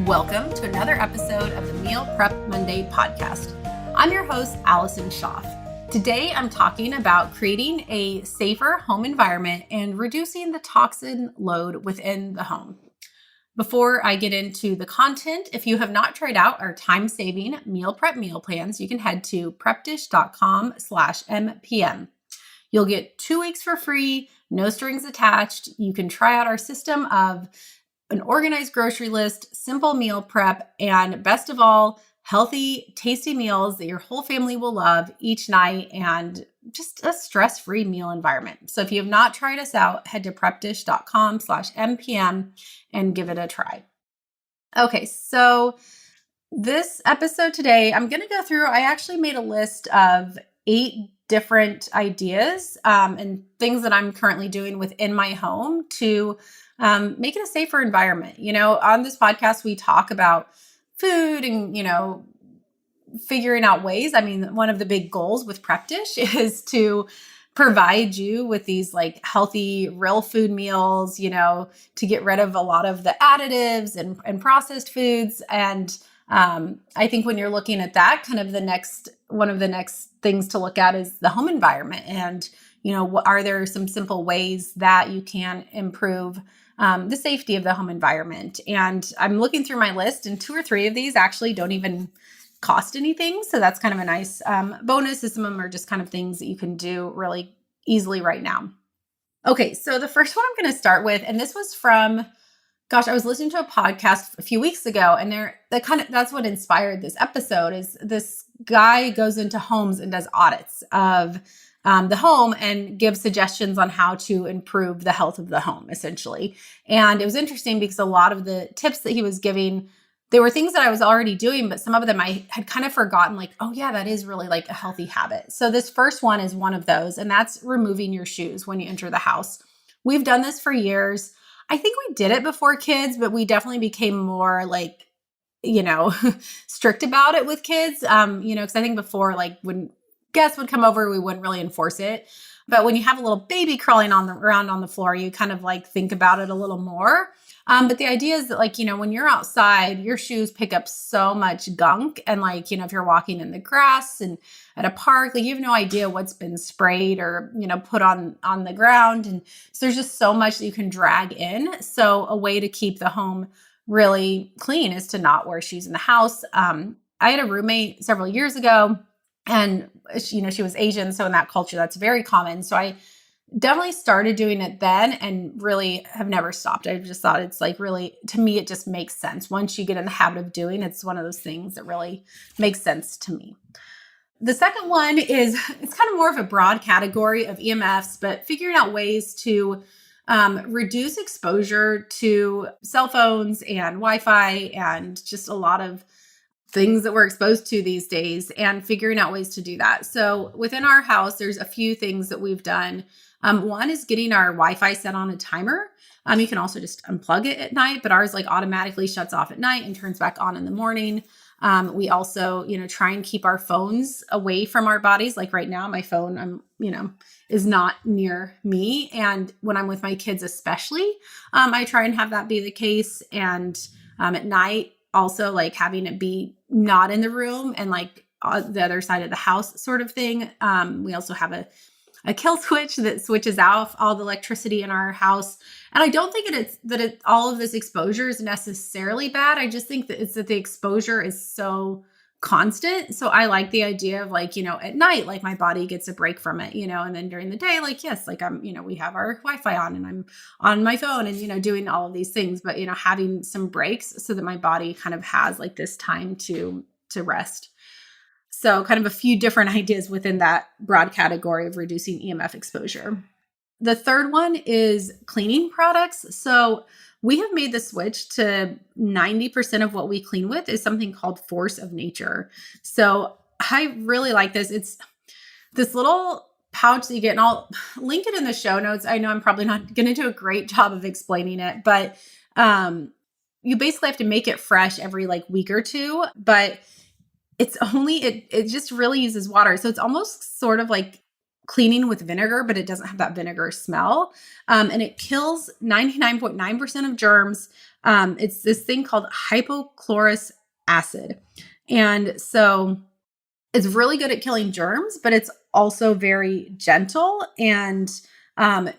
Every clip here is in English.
Welcome to another episode of the Meal Prep Monday podcast. I'm your host, Allison Schaaf. Today, I'm talking about creating a safer home environment and reducing the toxin load within the home. Before I get into the content, if you have not tried out our time-saving meal prep meal plans, you can head to prepdish.com/mpm. You'll get 2 weeks for free, no strings attached. You can try out our system of an organized grocery list, simple meal prep, and best of all, healthy, tasty meals that your whole family will love each night and just a stress-free meal environment. So if you have not tried us out, head to prepdish.com/mpm and give it a try. Okay, so this episode today, I'm going to go through, I actually made a list of 8 different ideas and things that I'm currently doing within my home to make it a safer environment. You know, on this podcast, we talk about food and, figuring out ways. I mean, one of the big goals with Prep Dish is to provide you with these like healthy, real food meals, to get rid of a lot of the additives and processed foods. And I think when you're looking at that, kind of one of the next things to look at is the home environment. And, are there some simple ways that you can improve the safety of the home environment? And I'm looking through my list, and 2 or 3 of these actually don't even cost anything. So that's kind of a nice bonus. Some of them are just kind of things that you can do really easily right now. Okay, so the first one I'm going to start with, and this was from, I was listening to a podcast a few weeks ago, and that's what inspired this episode. Is this guy goes into homes and does audits of the home and gives suggestions on how to improve the health of the home, essentially. And it was interesting because a lot of the tips that he was giving, they were things that I was already doing, but some of them I had kind of forgotten, like, oh yeah, that is really like a healthy habit. So this first one is one of those, and that's removing your shoes when you enter the house. We've done this for years. I think we did it before kids, but we definitely became more like, strict about it with kids. Because I think before, like when guests would come over, we wouldn't really enforce it. But when you have a little baby crawling around on the floor, you kind of like think about it a little more. But the idea is that when you're outside, your shoes pick up so much gunk. And if you're walking in the grass and at a park, you have no idea what's been sprayed or, put on the ground. And so there's just so much that you can drag in. So a way to keep the home really clean is to not wear shoes in the house. I had a roommate several years ago, and she was Asian. So in that culture, that's very common. So I definitely started doing it then and really have never stopped. I just thought it's really, to me, it just makes sense. Once you get in the habit of doing, it's one of those things that really makes sense to me. The second one is, it's kind of more of a broad category of EMFs, but figuring out ways to reduce exposure to cell phones and Wi-Fi and just a lot of things that we're exposed to these days, and figuring out ways to do that. So within our house, there's a few things that we've done. One is getting our Wi-Fi set on a timer. You can also just unplug it at night, but ours automatically shuts off at night and turns back on in the morning. We also, try and keep our phones away from our bodies. Like right now, my phone, is not near me. And when I'm with my kids, especially, I try and have that be the case. And at night, also having it be not in the room and on the other side of the house sort of thing. We also have a kill switch that switches off all the electricity in our house. And I don't think all of this exposure is necessarily bad. I just think that the exposure is so constant. So I like the idea of at night, my body gets a break from it, and then during the day, yes, I'm, we have our Wi-Fi on and I'm on my phone and, doing all of these things, but, having some breaks so that my body kind of has this time to rest. So kind of a few different ideas within that broad category of reducing EMF exposure. The third one is cleaning products. So we have made the switch to 90% of what we clean with is something called Force of Nature. So I really like this. It's this little pouch that you get, and I'll link it in the show notes. I know I'm probably not going to do a great job of explaining it, but you basically have to make it fresh every week or two, but it just really uses water. So it's almost sort of like cleaning with vinegar, but it doesn't have that vinegar smell. And it kills 99.9% of germs. It's this thing called hypochlorous acid. And so it's really good at killing germs, but it's also very gentle and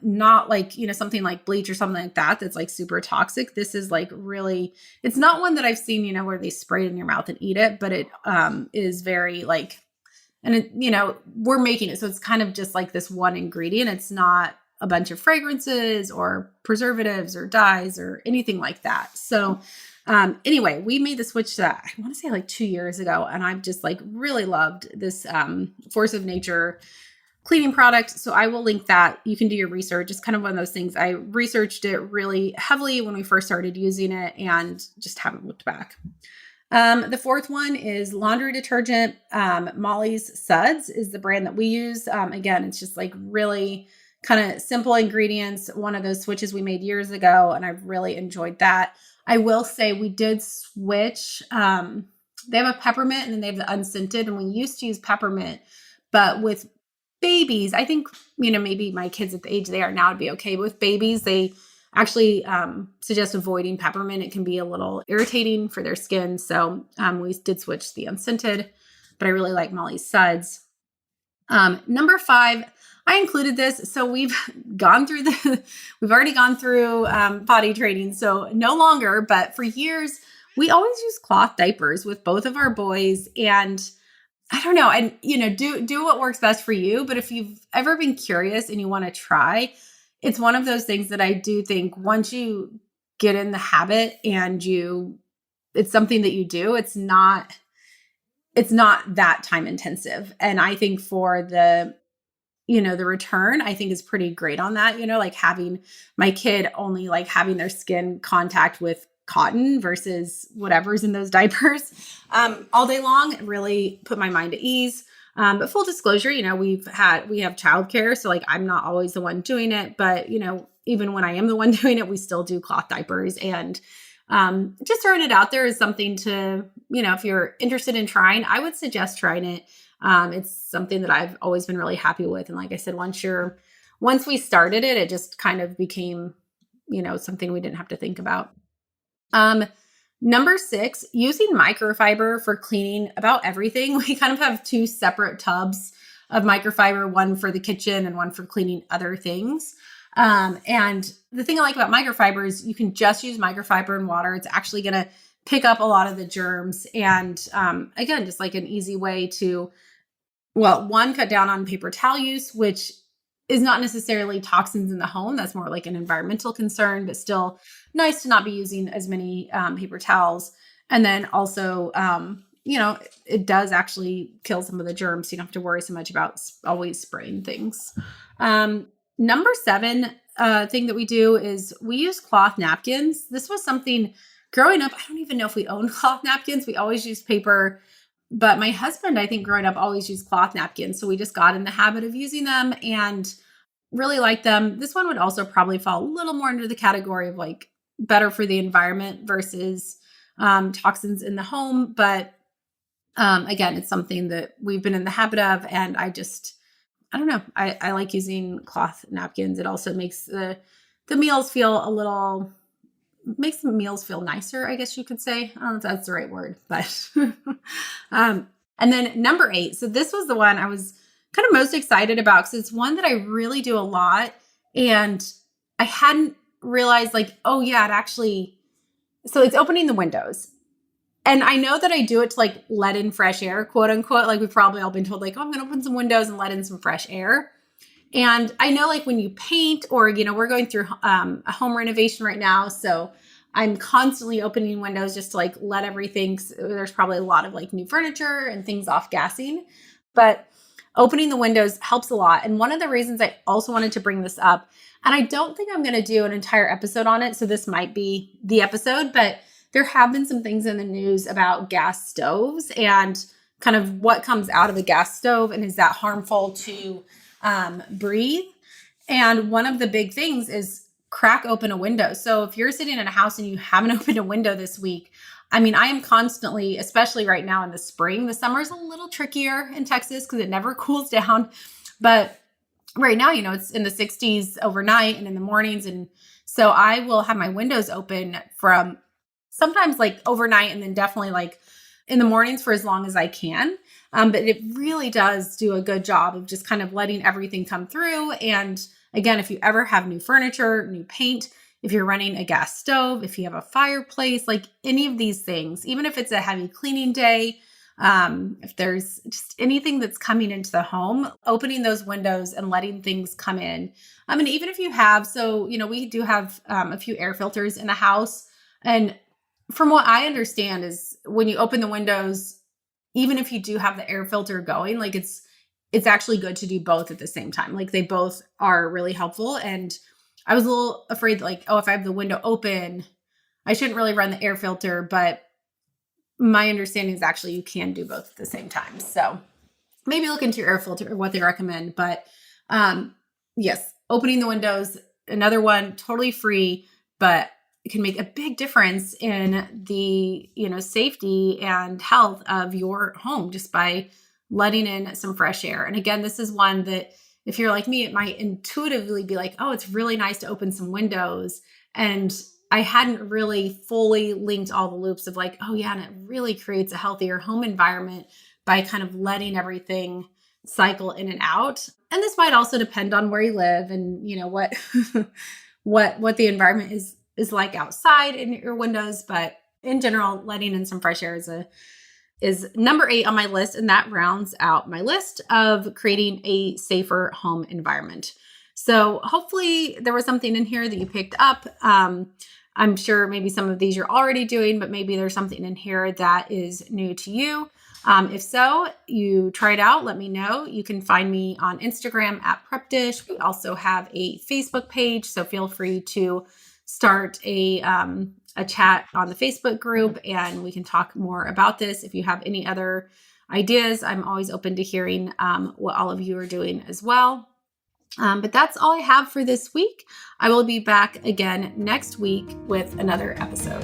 not like, something like bleach or something like that that's like super toxic. This is like really, it's not one that I've seen, where they spray it in your mouth and eat it, but it is very like, and it, we're making it. So it's kind of just like this one ingredient. It's not a bunch of fragrances or preservatives or dyes or anything like that. So anyway, we made the switch to that, I want to say like 2 years ago. And I've just like really loved this Force of Nature cleaning product. So I will link that. You can do your research. It's kind of one of those things. I researched it really heavily when we first started using it and just haven't looked back. The fourth one is laundry detergent. Molly's Suds is the brand that we use. Again, it's just like really kind of simple ingredients. One of those switches we made years ago, and I've really enjoyed that. I will say we did switch. They have a peppermint and then they have the unscented, and we used to use peppermint, but with babies, I think, maybe my kids at the age they are now would be okay. But with babies, they actually suggest avoiding peppermint. It can be a little irritating for their skin. So we did switch to the unscented, but I really like Molly's Suds. Number 5, I included this. So we've already gone through potty training. So no longer, but for years, we always use cloth diapers with both of our boys. And I don't know, and do what works best for you. But if you've ever been curious and you want to try, it's one of those things that I do think once you get in the habit and it's something that you do, it's not that time intensive. And I think for the return, I think is pretty great on that, like having my kid only like having their skin contact with cotton versus whatever's in those diapers all day long really put my mind at ease. But full disclosure, we have childcare. So like, I'm not always the one doing it, but even when I am the one doing it, we still do cloth diapers. And just throwing it out there is something to, if you're interested in trying, I would suggest trying it. It's something that I've always been really happy with. And like I said, once we started it, it just kind of became, something we didn't have to think about. Number 6, using microfiber for cleaning about everything. We kind of have 2 separate tubs of microfiber, one for the kitchen and one for cleaning other things. And the thing I like about microfiber is you can just use microfiber in water. It's actually going to pick up a lot of the germs. And again, just like an easy way to, one, cut down on paper towel use, which is not necessarily toxins in the home. That's more like an environmental concern, but still nice to not be using as many paper towels. And then also, it does actually kill some of the germs. So you don't have to worry so much about always spraying things. Number 7 thing that we do is we use cloth napkins. This was something growing up. I don't even know if we owned cloth napkins. We always used paper. But my husband, I think growing up, always used cloth napkins. So we just got in the habit of using them and really like them. This one would also probably fall a little more under the category of like better for the environment versus toxins in the home. But again, it's something that we've been in the habit of. And I don't know. I like using cloth napkins. It also makes the meals feel makes the meals feel nicer, I guess you could say. I don't know if that's the right word, but, and then number 8. So this was the one I was kind of most excited about because it's one that I really do a lot. And I hadn't realized like, oh yeah, so it's opening the windows. And I know that I do it to like let in fresh air, quote unquote. Like we've probably all been told like, oh, I'm going to open some windows and let in some fresh air. And I know like when you paint or, we're going through a home renovation right now. So I'm constantly opening windows just to like let everything, there's probably a lot of like new furniture and things off gassing, but opening the windows helps a lot. And one of the reasons I also wanted to bring this up, and I don't think I'm going to do an entire episode on it, so this might be the episode, but there have been some things in the news about gas stoves and kind of what comes out of a gas stove and is that harmful to breathe. And one of the big things is crack open a window. So if you're sitting in a house and you haven't opened a window this week, I mean, I am constantly, especially right now in the spring, the summer is a little trickier in Texas because it never cools down, but right now, it's in the 60s overnight and in the mornings. And so I will have my windows open from sometimes like overnight and then definitely like in the mornings for as long as I can. But it really does do a good job of just kind of letting everything come through. And again, if you ever have new furniture, new paint, if you're running a gas stove, if you have a fireplace, like any of these things, even if it's a heavy cleaning day, if there's just anything that's coming into the home, opening those windows and letting things come in. I mean, even if you have, we do have a few air filters in the house. And from what I understand is when you open the windows, even if you do have the air filter going, like it's actually good to do both at the same time. Like they both are really helpful. And I was a little afraid like, oh, if I have the window open, I shouldn't really run the air filter, but my understanding is actually you can do both at the same time. So maybe look into your air filter or what they recommend. But yes, opening the windows, another one, totally free, but it can make a big difference in the, safety and health of your home just by letting in some fresh air. And again, this is one that if you're like me, it might intuitively be like, oh, it's really nice to open some windows. And I hadn't really fully linked all the loops of like, oh yeah, and it really creates a healthier home environment by kind of letting everything cycle in and out. And this might also depend on where you live and, what what the environment is like outside in your windows. But in general, letting in some fresh air is number 8 on my list. And that rounds out my list of creating a safer home environment. So hopefully there was something in here that you picked up. I'm sure maybe some of these you're already doing, but maybe there's something in here that is new to you. If so, you try it out, let me know. You can find me on Instagram at PrepDish. We also have a Facebook page, so feel free to start a chat on the Facebook group and we can talk more about this. If you have any other ideas, I'm always open to hearing what all of you are doing as well. But that's all I have for this week. I will be back again next week with another episode.